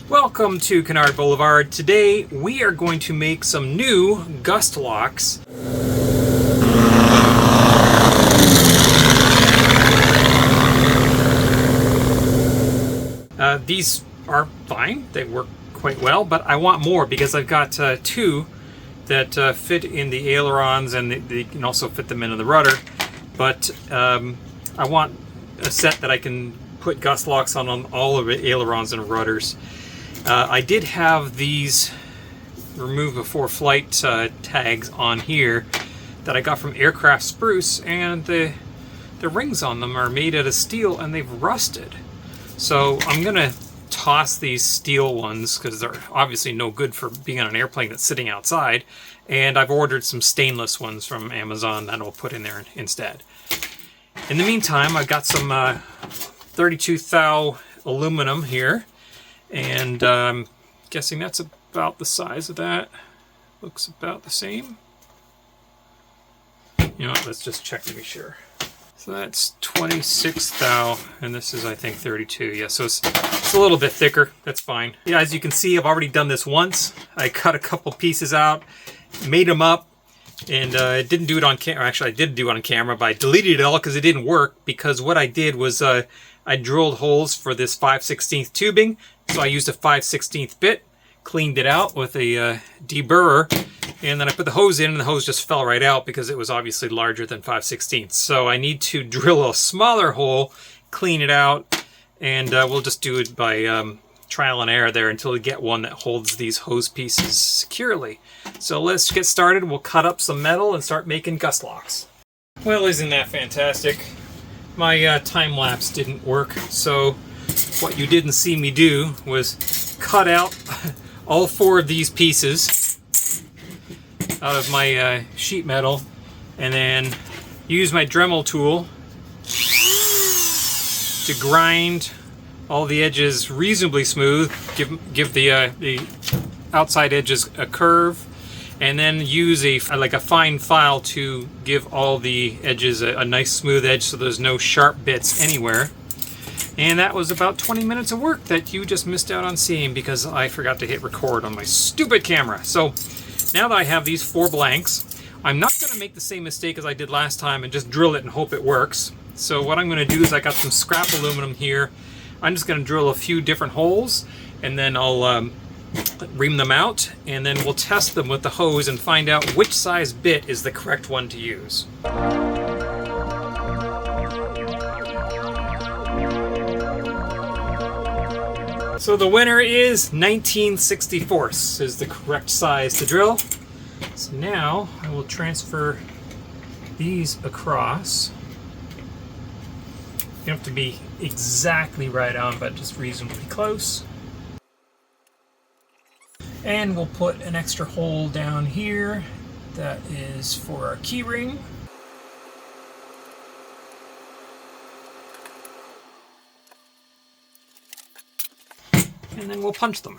Welcome to Canard Boulevard. Today we are going to make some new Gust locks. These are fine, they work quite well, but I want more because I've got two that fit in the ailerons and they can also fit them into the rudder. But I want a set that I can put Gust locks on all of the ailerons and rudders. I did have these remove before flight tags on here that I got from Aircraft Spruce, and the rings on them are made out of steel and they've rusted. So I'm gonna toss these steel ones because they're obviously no good for being on an airplane that's sitting outside, and I've ordered some stainless ones from Amazon that I'll put in there instead. In the meantime, I've got some 32 thou aluminum here, and I'm guessing that's about the size of that. Looks about the same. You know what, let's just check to be sure. So that's 26 thou, and this is, I think, 32. Yeah, so it's a little bit thicker. That's fine. Yeah, as you can see, I've already done this once. I cut a couple pieces out, made them up, and I didn't do it on camera. Actually, I did do it on camera, but I deleted it all because it didn't work. Because what I did was I drilled holes for this 5/16 tubing. So I used a 5/16 bit, cleaned it out with a deburrer, and then I put the hose in, and the hose just fell right out because it was obviously larger than 5/16. So I need to drill a smaller hole, clean it out, and we'll just do it by trial and error there until we get one that holds these hose pieces securely. So let's get started. We'll cut up some metal and start making Gust locks. Well, isn't that fantastic? My time lapse didn't work, so what you didn't see me do was cut out all four of these pieces out of my sheet metal, and then use my Dremel tool to grind all the edges reasonably smooth, give the outside edges a curve, and then use a fine file to give all the edges a nice smooth edge so there's no sharp bits anywhere. And that was about 20 minutes of work that you just missed out on seeing because I forgot to hit record on my stupid camera. So now that I have these four blanks, I'm not going to make the same mistake as I did last time and just drill it and hope it works. So what I'm going to do is I got some scrap aluminum here. I'm just going to drill a few different holes, and then I'll ream them out, and then we'll test them with the hose and find out which size bit is the correct one to use. So the winner is 19/64 is the correct size to drill. So now I will transfer these across. You don't have to be exactly right on, but just reasonably close. And we'll put an extra hole down here that is for our key ring. And then we'll punch them.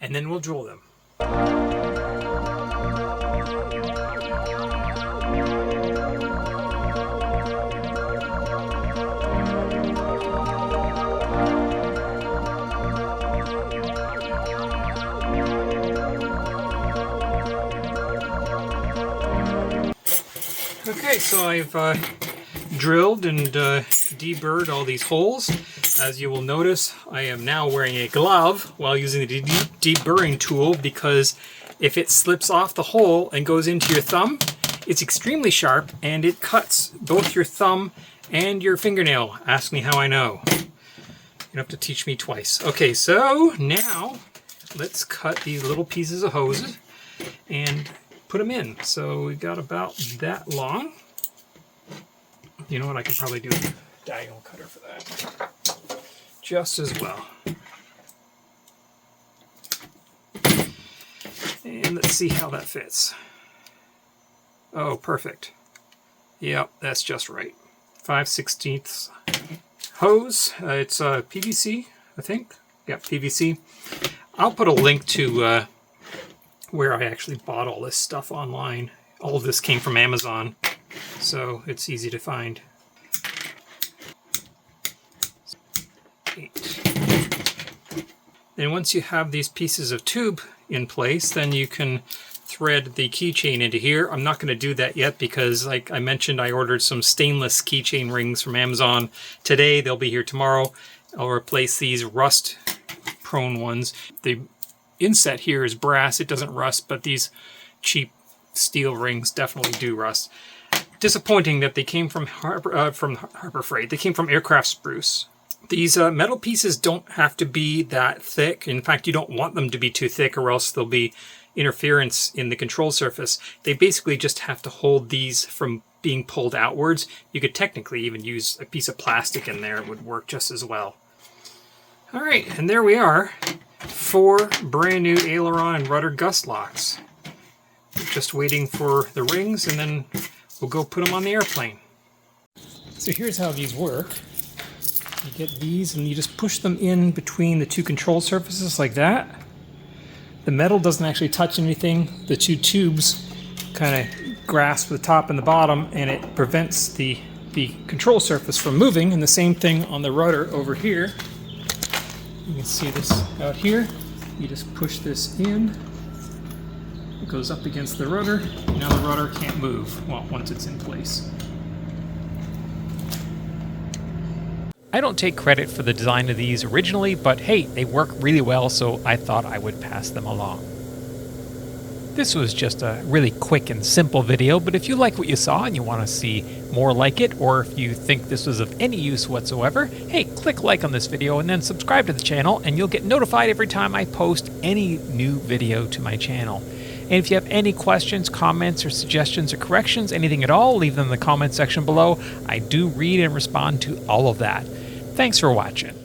And then we'll drill them. Okay, so I've drilled and deburred all these holes. As you will notice, I am now wearing a glove while using the deburring tool because if it slips off the hole and goes into your thumb, it's extremely sharp and it cuts both your thumb and your fingernail. Ask me how I know. You have to teach me twice. Okay, so now let's cut these little pieces of hose and put them in. So we got about that long. You know what, I could probably do a diagonal cutter for that just as well. And let's see how that fits. Oh, perfect. Yep, that's just right. 5/16 hose. It's PVC, I think. Yeah, PVC. I'll put a link to where I actually bought all this stuff online. All of this came from Amazon. so it's easy to find. 8. Then once you have these pieces of tube in place, then you can thread the keychain into here. I'm not going to do that yet because, like I mentioned, I ordered some stainless keychain rings from Amazon today. They'll be here tomorrow. I'll replace these rust-prone ones. The inset here is brass. It doesn't rust, but these cheap steel rings definitely do rust. Disappointing that they came from Harbor Freight. They came from aircraft spruce. These metal pieces don't have to be that thick. In fact, you don't want them to be too thick or else there'll be interference in the control surface. They basically just have to hold these from being pulled outwards. You could technically even use a piece of plastic in there. It would work just as well. All right, and there we are. 4 brand new aileron and rudder gust locks. Just waiting for the rings, and then we'll go put them on the airplane. So here's how these work. You get these and you just push them in between the 2 control surfaces like that. The metal doesn't actually touch anything. The 2 tubes kind of grasp the top and the bottom, and it prevents the control surface from moving. And the same thing on the rudder over here. You can see this out here. You just push this in. It goes up against the rudder. Now the rudder can't move, well, once it's in place. I don't take credit for the design of these originally, but hey, they work really well, so I thought I would pass them along. This was just a really quick and simple video, but if you like what you saw and you want to see more like it, or if you think this was of any use whatsoever, hey, click like on this video and then subscribe to the channel, and you'll get notified every time I post any new video to my channel. And if you have any questions, comments, or suggestions or corrections, anything at all, leave them in the comment section below. I do read and respond to all of that. Thanks for watching.